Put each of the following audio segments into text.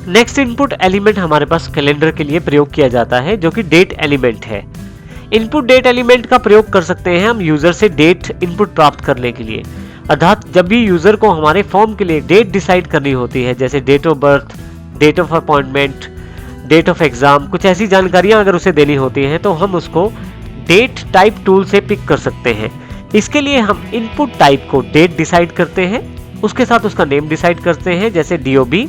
Next input element हमारे पास calendar के लिए प्रयोग किया जाता है, जो कि डेट एलिमेंट है। इनपुट डेट एलिमेंट का प्रयोग कर सकते हैं हम यूजर से डेट इनपुट प्राप्त करने के लिए। अर्थात जब भी यूजर को हमारे फॉर्म के लिए डेट डिसाइड करनी होती है, जैसे date of birth, date of appointment, date of exam, कुछ ऐसी जानकारियां अगर उसे देनी होती हैं तो हम उसको डेट टाइप टूल से पिक कर सकते हैं। इसके लिए हम इनपुट टाइप को डेट डिसाइड करते हैं, उसके साथ उसका नेम डिसाइड करते हैं जैसे DOB,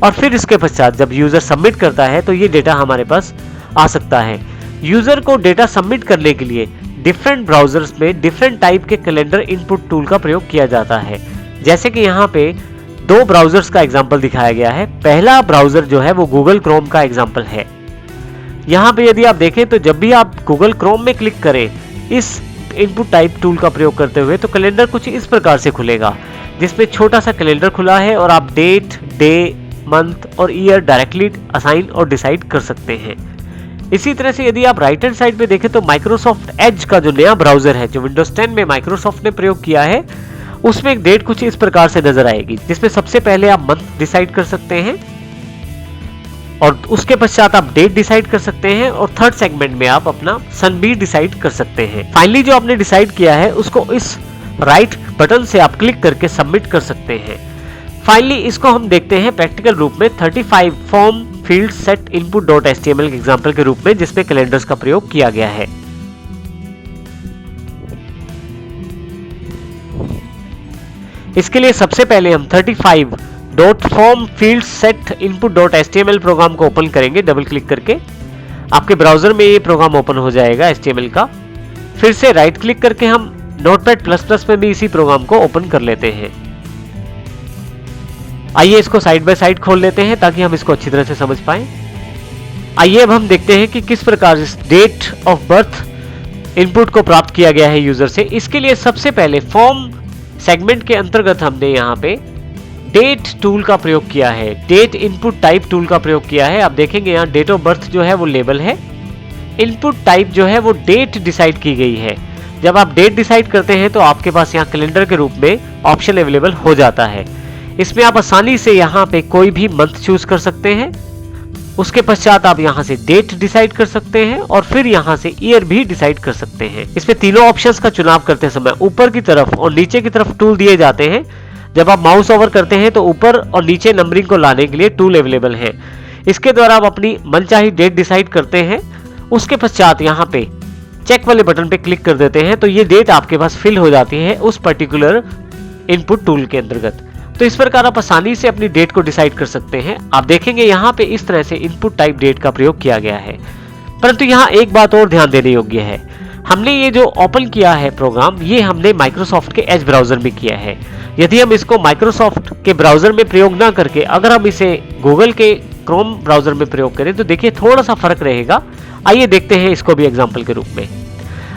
और फिर इसके पश्चात जब यूजर सबमिट करता है तो ये डेटा हमारे पास आ सकता है। यूजर को डेटा सबमिट करने के लिए डिफरेंट ब्राउजर्स में डिफरेंट टाइप के कैलेंडर इनपुट टूल का प्रयोग किया जाता है। जैसे कि यहाँ पे 2 ब्राउजर्स का एग्जांपल दिखाया गया है। पहला ब्राउजर जो है वो गूगल क्रोम का एग्जांपल है। यहाँ पे यदि आप देखें तो जब भी आप गूगल क्रोम में क्लिक करें इस इनपुट टाइप टूल का प्रयोग करते हुए, तो कैलेंडर कुछ इस प्रकार से खुलेगा, जिसमें छोटा सा कैलेंडर खुला है और आप डेट, डे, मंथ और ईयर डायरेक्टली असाइन और डिसाइड कर सकते हैं। इसी तरह से यदि आप राइट हैंड साइड पे देखें तो माइक्रोसॉफ्ट एज का जो नया ब्राउजर है, जो विंडोज 10 में माइक्रोसॉफ्ट ने प्रयोग किया है, उसमें एक डेट कुछ इस प्रकार से नजर आएगी, जिसमें सबसे पहले आप मंथ डिसाइड कर सकते हैं और उसके पश्चात आप डेट डिसाइड कर सकते हैं और थर्ड सेगमेंट में आप अपना सन भी डिसाइड कर सकते हैं। फाइनली जो आपने डिसाइड किया है उसको इस राइट बटन से आप क्लिक करके सबमिट कर सकते हैं। फाइनली इसको हम देखते हैं प्रैक्टिकल रूप में 35 फॉर्म फील्ड सेट input.html के एग्जांपल के रूप में, जिसमें कैलेंडर्स का प्रयोग किया गया है। इसके लिए सबसे पहले हम 35.formFieldSetInput.html प्रोग्राम को ओपन करेंगे डबल क्लिक करके। आपके ब्राउजर में ये प्रोग्राम ओपन हो जाएगा HTML का। फिर से राइट क्लिक करके हम Notepad++ में भी इसी प्रोग्राम को ओपन कर लेते हैं। आइए इसको साइड बाय साइड खोल लेते हैं ताकि हम इसको अच्छी तरह से समझ पाएं। आइए अब हम देखते हैं कि किस प्रकार इस डेट ऑफ बर्थ इनपुट को प्राप्त किया गया है यूजर से। इसके लिए सबसे पहले फॉर्म सेगमेंट के अंतर्गत हमने यहाँ पे डेट टूल का प्रयोग किया है, डेट इनपुट टाइप टूल का प्रयोग किया है। आप देखेंगे यहाँ डेट ऑफ बर्थ जो है वो लेबल है, इनपुट टाइप जो है वो डेट डिसाइड की गई है। जब आप डेट डिसाइड करते हैं तो आपके पास यहाँ कैलेंडर के रूप में ऑप्शन अवेलेबल हो जाता है। इसमें आप आसानी से यहाँ पे कोई भी मंथ चूज कर सकते हैं, उसके पश्चात आप यहाँ से डेट डिसाइड कर सकते हैं और फिर यहाँ से ईयर भी डिसाइड कर सकते हैं। इसमें तीनों ऑप्शंस का चुनाव करते समय ऊपर की तरफ और नीचे की तरफ टूल दिए जाते हैं। जब आप माउस ओवर करते हैं तो ऊपर और नीचे नंबरिंग को लाने के लिए टूल अवेलेबल है। इसके द्वारा आप अपनी मनचाही डेट डिसाइड करते हैं। उसके पश्चात यहाँ पे चेक वाले बटन पे क्लिक कर देते हैं तो ये डेट आपके पास फिल हो जाती है उस पर्टिकुलर इनपुट टूल के अंतर्गत। तो इस प्रकार आप आसानी से अपनी डेट को डिसाइड कर सकते हैं। आप देखेंगे यहाँ पे इस तरह से इनपुट टाइप डेट का प्रयोग किया गया है। परंतु यहाँ एक बात और ध्यान देने योग्य है, हमने ये जो ओपन किया है प्रोग्राम, ये हमने माइक्रोसॉफ्ट के एज ब्राउजर में किया है। यदि हम इसको माइक्रोसॉफ्ट के ब्राउजर में प्रयोग ना करके अगर हम इसे गूगल के क्रोम ब्राउजर में प्रयोग करें तो देखिए थोड़ा सा फर्क रहेगा। आइए देखते हैं इसको भी एग्जाम्पल के रूप में।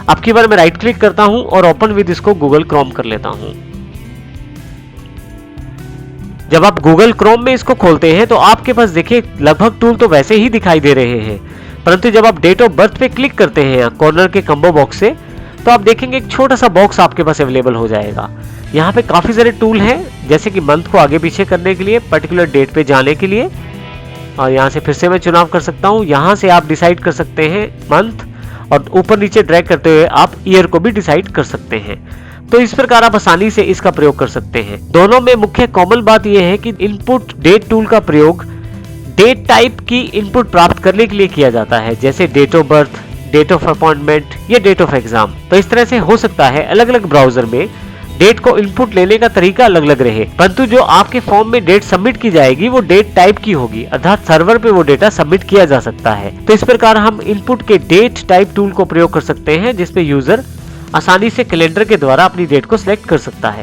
अब की बार मैं राइट क्लिक करता हूं और ओपन विद इसको गूगल क्रोम कर लेता हूं। जब आप गूगल क्रोम में इसको खोलते हैं तो आपके पास देखिए लगभग टूल तो वैसे ही दिखाई दे रहे हैं, परंतु जब आप डेट ऑफ बर्थ पे क्लिक करते हैं कॉर्नर के कंबो बॉक्स से तो आप देखेंगे एक छोटा सा बॉक्स आपके पास अवेलेबल हो जाएगा। यहाँ पे काफी सारे टूल हैं, जैसे कि मंथ को आगे पीछे करने के लिए, पर्टिकुलर डेट पे जाने के लिए, और यहाँ से फिर से मैं चुनाव कर सकता हूँ। यहाँ से आप डिसाइड कर सकते हैं मंथ और ऊपर नीचे ड्रैग करते हुए आप ईयर को भी डिसाइड कर सकते हैं। तो इस प्रकार आप आसानी से इसका प्रयोग कर सकते हैं। दोनों में मुख्य कॉमन बात यह है कि इनपुट डेट टूल का प्रयोग डेट टाइप की इनपुट प्राप्त करने के लिए किया जाता है, जैसे date of birth, date of appointment या डेट ऑफ एग्जाम। तो इस तरह से हो सकता है अलग अलग ब्राउजर में डेट को इनपुट लेने का तरीका अलग अलग रहे, परंतु जो आपके फॉर्म में डेट सबमिट की जाएगी वो डेट टाइप की होगी, अर्थात सर्वर पे वो डेटा सबमिट किया जा सकता है। तो इस प्रकार हम इनपुट के डेट टाइप टूल को प्रयोग कर सकते हैं, जिसमें यूजर आसानी से कैलेंडर के द्वारा अपनी डेट को सिलेक्ट कर सकता है।